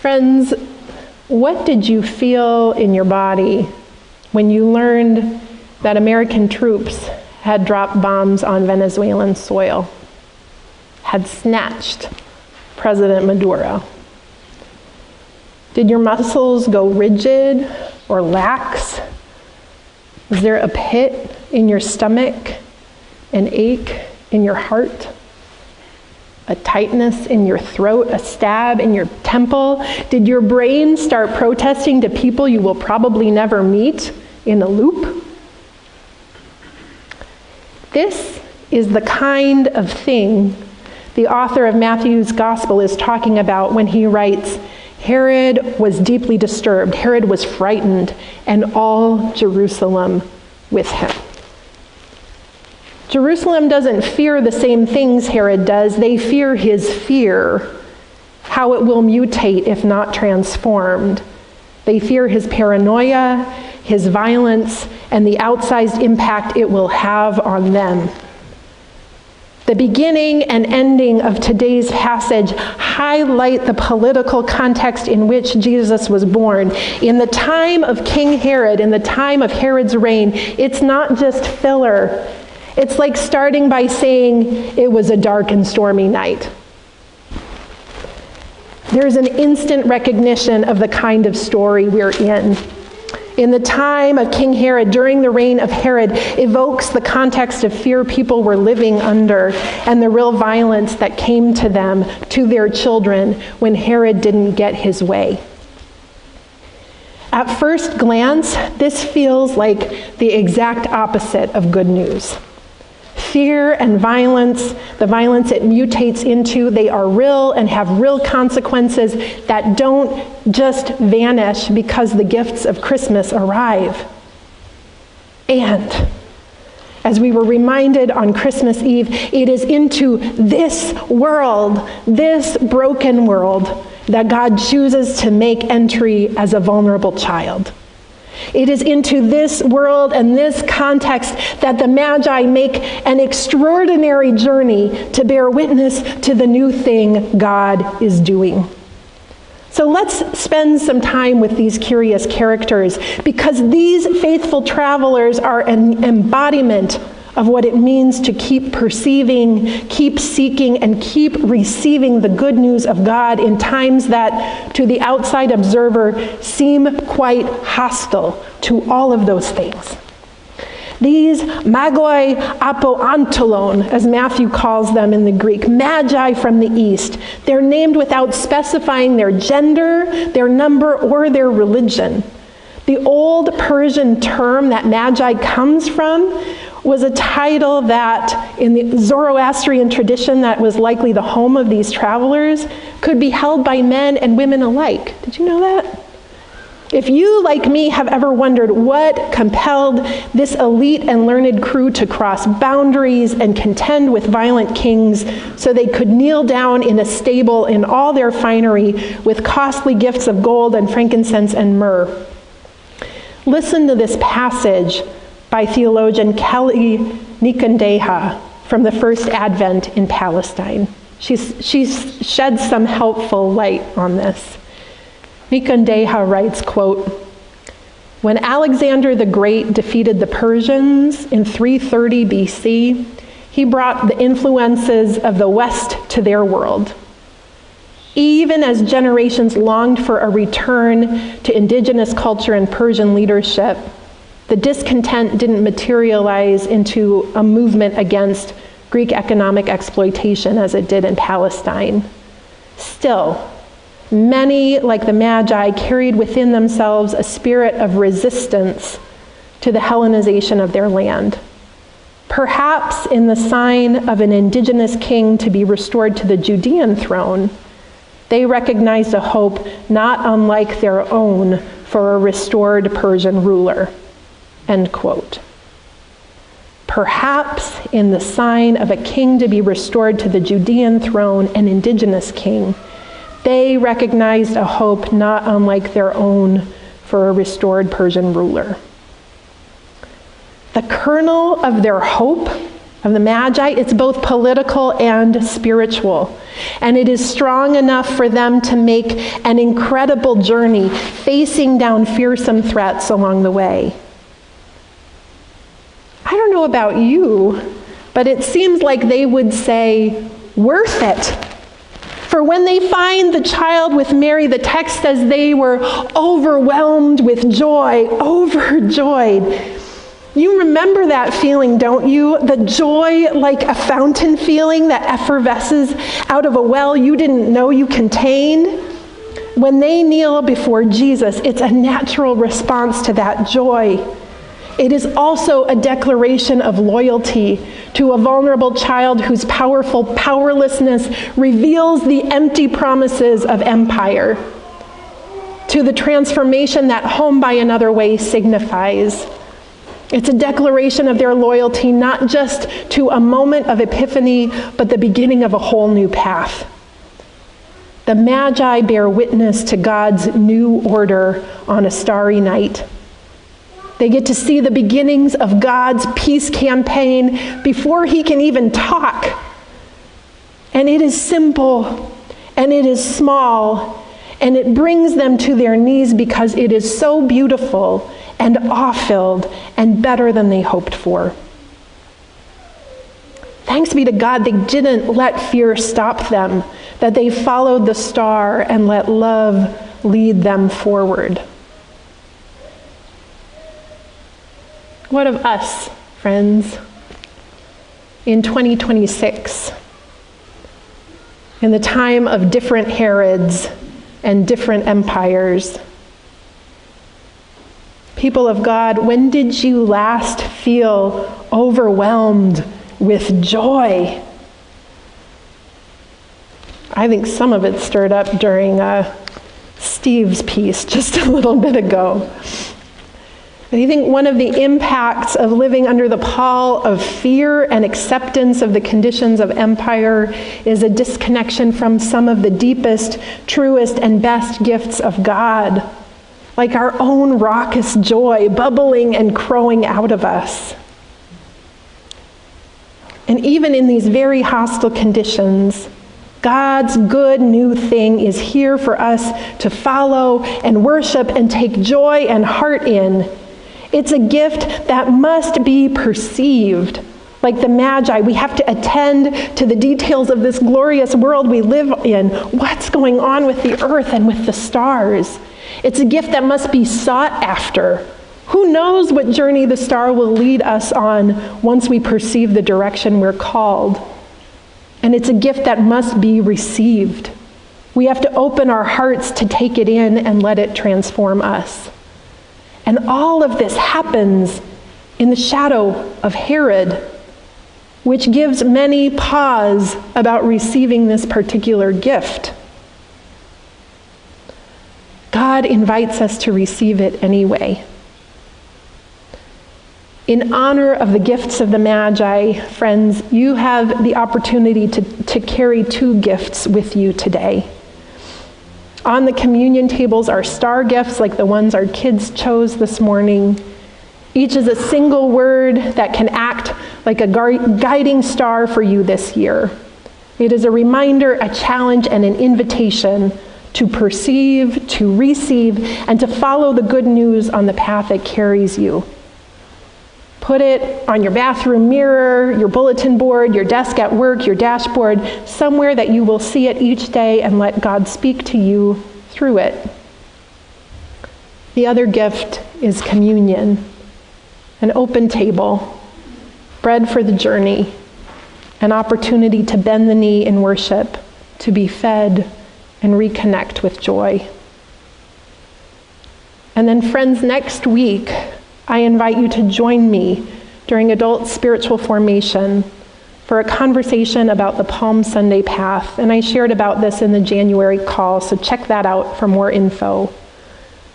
Friends, what did you feel in your body when you learned that American troops had dropped bombs on Venezuelan soil, had snatched President Maduro? Did your muscles go rigid or lax? Is there a pit in your stomach, an ache in your heart, a tightness in your throat, a stab in your temple? Did your brain start protesting to people you will probably never meet in a loop? This is the kind of thing the author of Matthew's Gospel is talking about when he writes, Herod was deeply disturbed, Herod was frightened, and all Jerusalem with him. Jerusalem doesn't fear the same things Herod does. They fear his fear, how it will mutate if not transformed. They fear his paranoia, his violence, and the outsized impact it will have on them. The beginning and ending of today's passage highlight the political context in which Jesus was born. In the time of King Herod, in the time of Herod's reign, it's not just filler. It's like starting by saying it was a dark and stormy night. There's an instant recognition of the kind of story we're in. In the time of King Herod, during the reign of Herod, evokes the context of fear people were living under and the real violence that came to them, to their children, when Herod didn't get his way. At first glance, this feels like the exact opposite of good news. Fear and violence, the violence it mutates into, they are real and have real consequences that don't just vanish because the gifts of Christmas arrive. And, as we were reminded on Christmas Eve, it is into this world, this broken world, that God chooses to make entry as a vulnerable child. It is into this world and this context that the Magi make an extraordinary journey to bear witness to the new thing God is doing. So let's spend some time with these curious characters, because these faithful travelers are an embodiment of what it means to keep perceiving, keep seeking, and keep receiving the good news of God in times that, to the outside observer, seem quite hostile to all of those things. These magoi apo antolon, as Matthew calls them in the Greek, magi from the east, they're named without specifying their gender, their number, or their religion. The old Persian term that magi comes from was a title that, in the Zoroastrian tradition that was likely the home of these travelers, could be held by men and women alike. Did you know that? If you, like me, have ever wondered what compelled this elite and learned crew to cross boundaries and contend with violent kings so they could kneel down in a stable in all their finery with costly gifts of gold and frankincense and myrrh, listen to this passage by theologian Kelly Nikondeha from the First Advent in Palestine. She's shed some helpful light on this. Nikondeha writes, quote, "When Alexander the Great defeated the Persians in 330 BC, he brought the influences of the West to their world. Even as generations longed for a return to indigenous culture and Persian leadership, the discontent didn't materialize into a movement against Greek economic exploitation as it did in Palestine. Still, many, like the Magi, carried within themselves a spirit of resistance to the Hellenization of their land. Perhaps in the sign of an indigenous king to be restored to the Judean throne, they recognized a hope not unlike their own for a restored Persian ruler." End quote. Perhaps in the sign of a king to be restored to the Judean throne, an indigenous king, they recognized a hope not unlike their own for a restored Persian ruler. The kernel of their hope, of the Magi, it's both political and spiritual. And it is strong enough for them to make an incredible journey, facing down fearsome threats along the way. I don't know about you, but it seems like they would say, worth it. For when they find the child with Mary, the text says they were overwhelmed with joy, overjoyed. You remember that feeling, don't you? The joy like a fountain feeling that effervesces out of a well you didn't know you contained. When they kneel before Jesus, it's a natural response to that joy. It is also a declaration of loyalty to a vulnerable child whose powerful powerlessness reveals the empty promises of empire, to the transformation that home by another way signifies. It's a declaration of their loyalty not just to a moment of epiphany, but the beginning of a whole new path. The Magi bear witness to God's new order on a starry night. They get to see the beginnings of God's peace campaign before he can even talk. And it is simple, and it is small, and it brings them to their knees because it is so beautiful and awe-filled and better than they hoped for. Thanks be to God, they didn't let fear stop them, that they followed the star and let love lead them forward. What of us, friends, in 2026, in the time of different Herods and different empires? People of God, when did you last feel overwhelmed with joy? I think some of it stirred up during Steve's piece just a little bit ago. I think one of the impacts of living under the pall of fear and acceptance of the conditions of empire is a disconnection from some of the deepest, truest, and best gifts of God, like our own raucous joy bubbling and crowing out of us. And even in these very hostile conditions, God's good new thing is here for us to follow and worship and take joy and heart in. It's a gift that must be perceived. Like the Magi, we have to attend to the details of this glorious world we live in. What's going on with the earth and with the stars? It's a gift that must be sought after. Who knows what journey the star will lead us on once we perceive the direction we're called? And it's a gift that must be received. We have to open our hearts to take it in and let it transform us. And all of this happens in the shadow of Herod, which gives many pause about receiving this particular gift. God invites us to receive it anyway. In honor of the gifts of the Magi, friends, you have the opportunity to carry two gifts with you today. On the communion tables are star gifts like the ones our kids chose this morning. Each is a single word that can act like a guiding star for you this year. It is a reminder, a challenge, and an invitation to perceive, to receive, and to follow the good news on the path that carries you. Put it on your bathroom mirror, your bulletin board, your desk at work, your dashboard, somewhere that you will see it each day and let God speak to you through it. The other gift is communion, an open table, bread for the journey, an opportunity to bend the knee in worship, to be fed and reconnect with joy. And then, friends, next week, I invite you to join me during adult spiritual formation for a conversation about the Palm Sunday path. And I shared about this in the January call, so check that out for more info,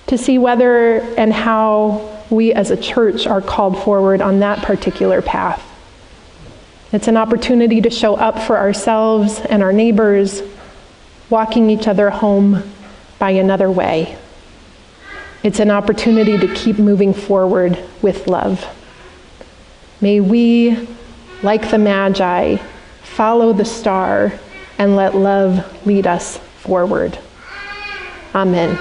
to see whether and how we as a church are called forward on that particular path. It's an opportunity to show up for ourselves and our neighbors, walking each other home by another way. It's an opportunity to keep moving forward with love. May we like the Magi, follow the star and let love lead us forward. Amen.